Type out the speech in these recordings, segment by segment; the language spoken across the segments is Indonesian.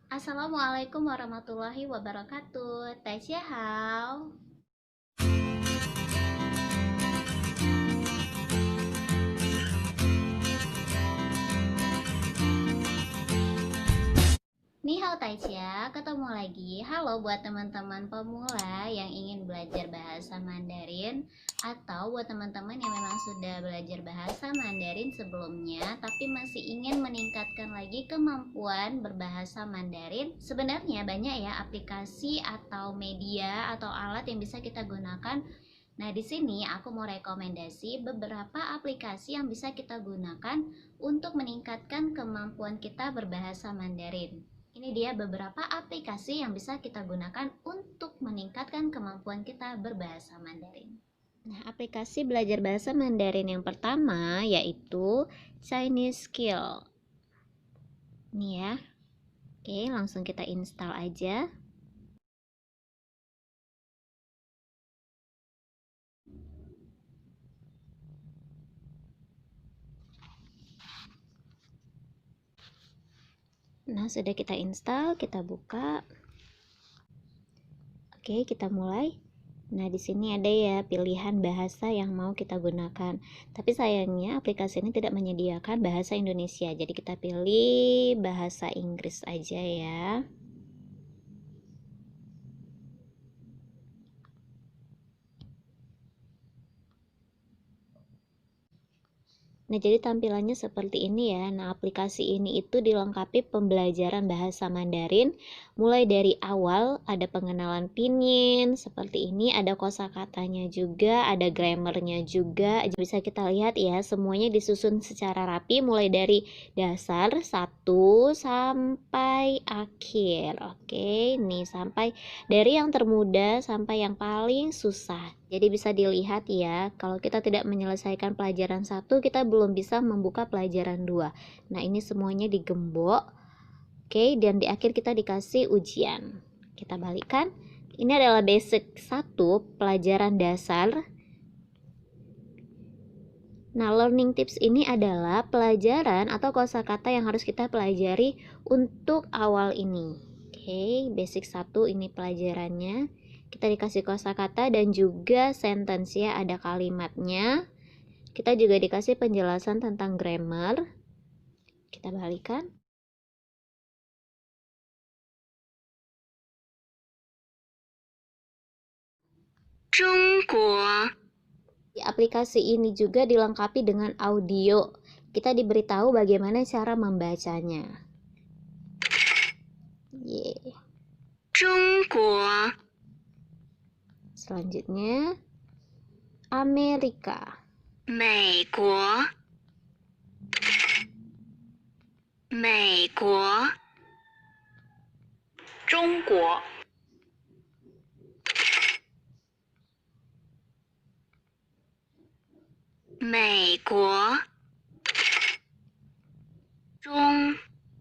Assalamualaikum warahmatullahi wabarakatuh. 大家好。Ni hao Taisya, ketemu lagi. Halo buat teman-teman pemula yang ingin belajar bahasa Mandarin atau buat teman-teman yang memang sudah belajar bahasa Mandarin sebelumnya tapi masih ingin meningkatkan lagi kemampuan berbahasa Mandarin. Sebenarnya banyak ya aplikasi atau media atau alat yang bisa kita gunakan. Nah, di sini aku mau rekomendasi beberapa aplikasi yang bisa kita gunakan untuk meningkatkan kemampuan kita berbahasa Mandarin. Ini dia beberapa aplikasi yang bisa kita gunakan untuk meningkatkan kemampuan kita berbahasa Mandarin. Nah, aplikasi belajar bahasa Mandarin yang pertama yaitu Chinese Skill. Nih ya. Oke, langsung kita install aja. Nah, sudah kita install, kita buka. Oke, kita mulai. Nah, di sini ada ya pilihan bahasa yang mau kita gunakan. Tapi sayangnya aplikasi ini tidak menyediakan bahasa Indonesia. Jadi kita pilih bahasa Inggris aja ya. Nah, jadi tampilannya seperti ini ya. Nah, aplikasi ini itu dilengkapi pembelajaran bahasa Mandarin. Mulai dari awal ada pengenalan pinyin, seperti ini. Ada kosakatanya juga, ada grammarnya juga. Bisa kita lihat ya, semuanya disusun secara rapi. Mulai dari dasar 1 sampai akhir. Oke, nih sampai dari yang termudah sampai yang paling susah. Jadi bisa dilihat ya, kalau kita tidak menyelesaikan pelajaran 1, kita belum bisa membuka pelajaran 2. Nah, ini semuanya digembok. Oke, dan di akhir kita dikasih ujian. Kita balikkan. Ini adalah basic 1, pelajaran dasar. Nah, learning tips ini adalah pelajaran atau kosakata yang harus kita pelajari untuk awal ini. Oke, basic 1 ini pelajarannya. Kita dikasih kosakata dan juga sentence ya, ada kalimatnya. Kita juga dikasih penjelasan tentang grammar. Kita balikan. Jungguo. Di aplikasi ini juga dilengkapi dengan audio. Kita diberitahu bagaimana cara membacanya. Ye. Jungguo. Selanjutnya Amerika. 美国美国中国美国中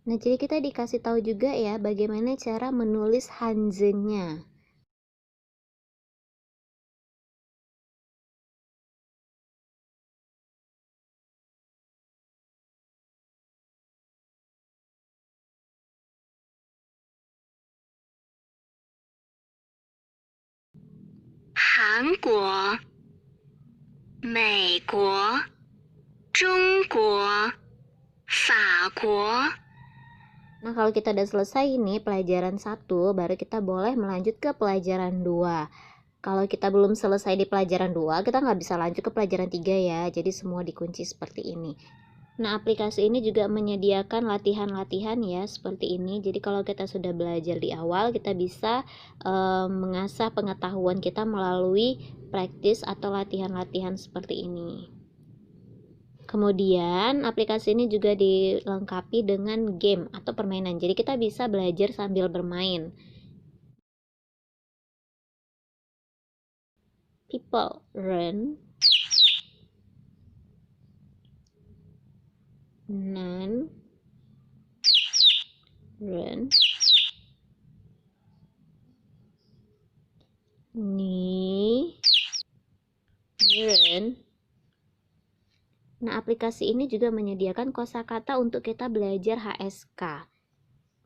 Nah, jadi kita dikasih tahu juga ya bagaimana cara menulis hanzenya. Hangguo, Meiguo, Zhongguo, Faguo. Nah, kalau kita udah selesai ini pelajaran 1, baru kita boleh melanjut ke pelajaran 2. Kalau kita belum selesai di pelajaran 2, kita nggak bisa lanjut ke pelajaran 3 ya. Jadi semua dikunci seperti ini. Nah, aplikasi ini juga menyediakan latihan-latihan ya seperti ini. Jadi kalau kita sudah belajar di awal, kita bisa mengasah pengetahuan kita melalui praktis atau latihan-latihan seperti ini. Kemudian aplikasi ini juga dilengkapi dengan game atau permainan. Jadi kita bisa belajar sambil bermain. People run, none run, ni run. Nah, aplikasi ini juga menyediakan kosakata untuk kita belajar HSK.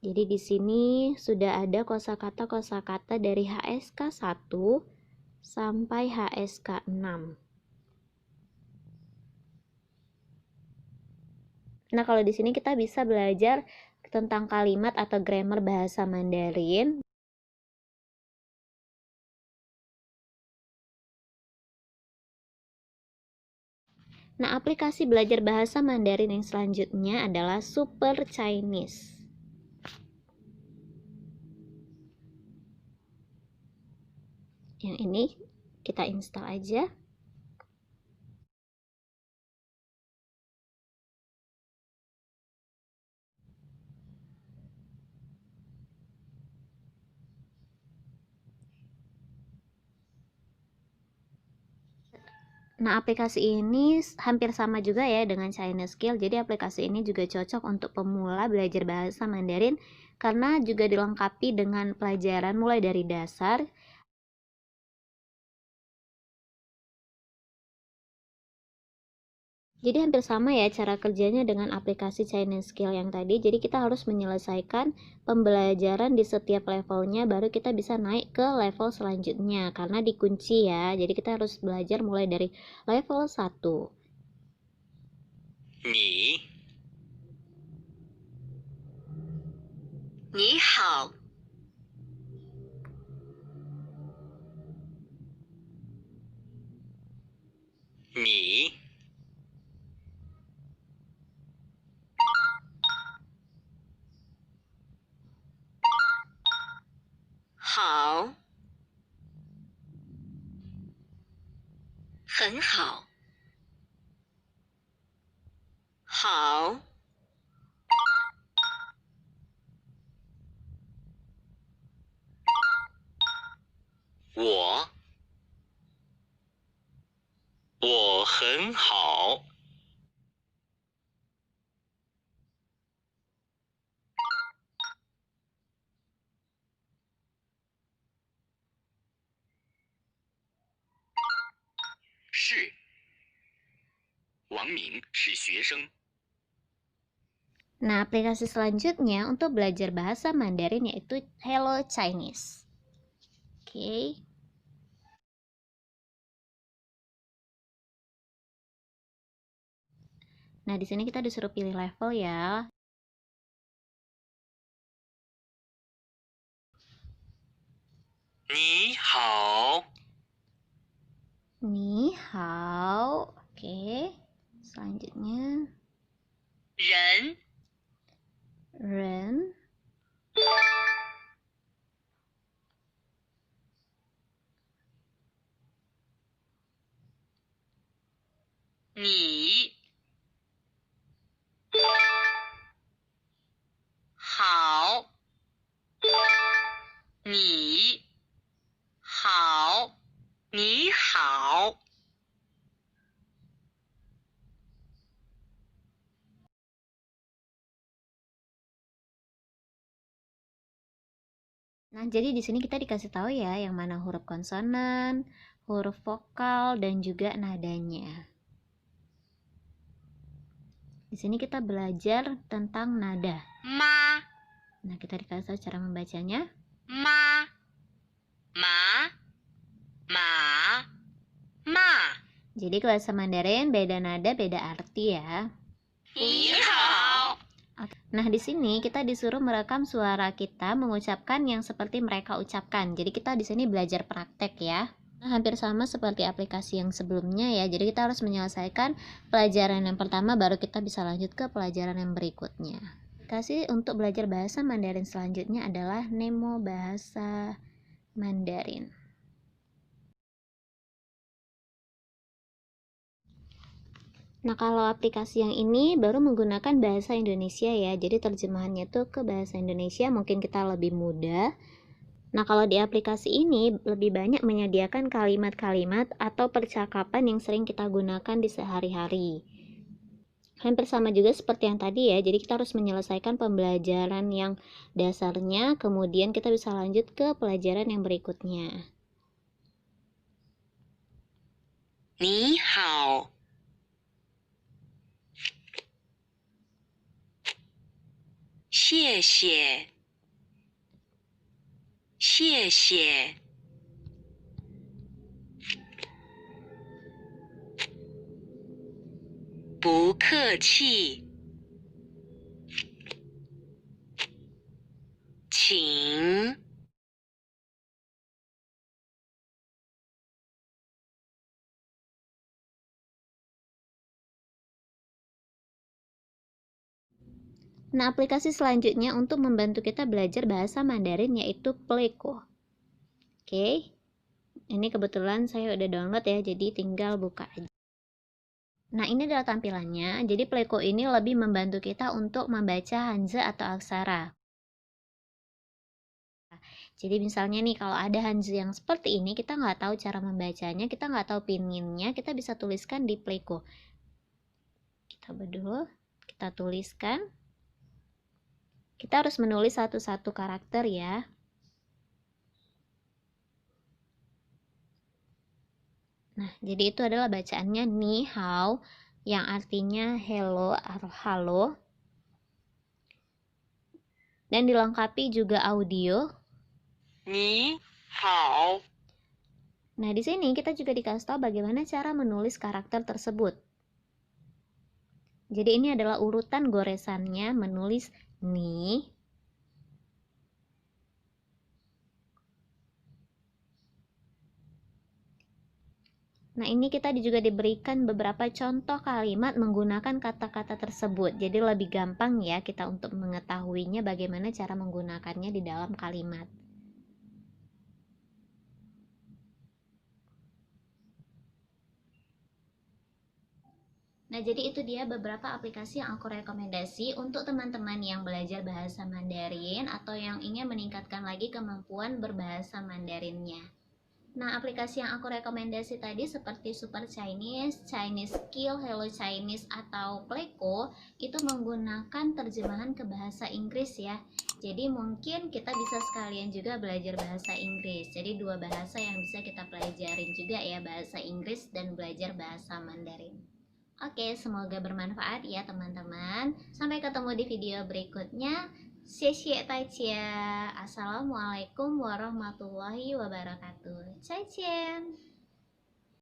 Jadi di sini sudah ada kosakata-kosakata dari HSK 1 sampai HSK 6. Nah, kalau di sini kita bisa belajar tentang kalimat atau grammar bahasa Mandarin. Nah, aplikasi belajar bahasa Mandarin yang selanjutnya adalah Super Chinese. Yang ini kita install aja. Nah, aplikasi ini hampir sama juga ya dengan Chinese Skill. Jadi aplikasi ini juga cocok untuk pemula belajar bahasa Mandarin karena juga dilengkapi dengan pelajaran mulai dari dasar. Jadi hampir sama ya cara kerjanya dengan aplikasi Chinese Skill yang tadi. Jadi kita harus menyelesaikan pembelajaran di setiap levelnya baru kita bisa naik ke level selanjutnya karena dikunci ya. Jadi kita harus belajar mulai dari level 1. Ni hao. Ni. Hao. 很好。好。我很好。是。王明是学生。 Nah, aplikasi selanjutnya untuk belajar bahasa Mandarin yaitu Hello Chinese. Oke. Nah, di sini kita disuruh pilih level ya. Ni hao. Ni hao. Oke. Selanjutnya Ren. Ren. Ni. Hao. Ni. Hao. Ni hao. Nah, jadi di sini kita dikasih tahu ya yang mana huruf konsonan, huruf vokal, dan juga nadanya. Di sini kita belajar tentang nada. Ma. Nah, kita dikasih tahu cara membacanya. Ma. Ma. Ma. Ma. Jadi bahasa Mandarin beda nada, beda arti ya. Ni hao. Nah, di sini kita disuruh merekam suara kita mengucapkan yang seperti mereka ucapkan. Jadi kita di sini belajar praktek ya. Nah, hampir sama seperti aplikasi yang sebelumnya ya. Jadi kita harus menyelesaikan pelajaran yang pertama baru kita bisa lanjut ke pelajaran yang berikutnya. Aplikasi untuk belajar bahasa Mandarin selanjutnya adalah Nemo Bahasa Mandarin. Nah, kalau aplikasi yang ini baru menggunakan bahasa Indonesia ya. Jadi terjemahannya tuh ke bahasa Indonesia mungkin kita lebih mudah. Nah, kalau di aplikasi ini lebih banyak menyediakan kalimat-kalimat atau percakapan yang sering kita gunakan di sehari-hari. Hampir sama juga seperti yang tadi ya. Jadi kita harus menyelesaikan pembelajaran yang dasarnya, kemudian kita bisa lanjut ke pelajaran yang berikutnya. Ni hao. 谢谢。谢谢，不客气，请。Nah, aplikasi selanjutnya untuk membantu kita belajar bahasa Mandarin yaitu Pleco. Oke, ini kebetulan saya udah download ya, jadi tinggal buka aja. Nah, ini adalah tampilannya. Jadi Pleco ini lebih membantu kita untuk membaca hanzi atau aksara. Jadi misalnya nih, kalau ada hanzi yang seperti ini, kita nggak tahu cara membacanya, kita nggak tahu pinginnya, kita bisa tuliskan di Pleco. Kita bedul, kita tuliskan. Kita harus menulis satu-satu karakter ya. Nah, jadi itu adalah bacaannya ni hao, yang artinya hello atau halo. Dan dilengkapi juga audio. Ni hao. Nah, di sini kita juga dikasih tahu bagaimana cara menulis karakter tersebut. Jadi ini adalah urutan goresannya menulis ni. Nah, ini kita juga diberikan beberapa contoh kalimat menggunakan kata-kata tersebut. Jadi lebih gampang ya kita untuk mengetahuinya bagaimana cara menggunakannya di dalam kalimat. Nah, jadi itu dia beberapa aplikasi yang aku rekomendasi untuk teman-teman yang belajar bahasa Mandarin atau yang ingin meningkatkan lagi kemampuan berbahasa Mandarinnya. Nah, aplikasi yang aku rekomendasi tadi seperti Super Chinese, Chinese Skill, Hello Chinese, atau Pleco itu menggunakan terjemahan ke bahasa Inggris ya. Jadi mungkin kita bisa sekalian juga belajar bahasa Inggris. Jadi dua bahasa yang bisa kita pelajarin juga ya, bahasa Inggris dan belajar bahasa Mandarin. Oke, semoga bermanfaat ya teman-teman. Sampai ketemu di video berikutnya. Xie Assalamualaikum warahmatullahi wabarakatuh. Zaijian.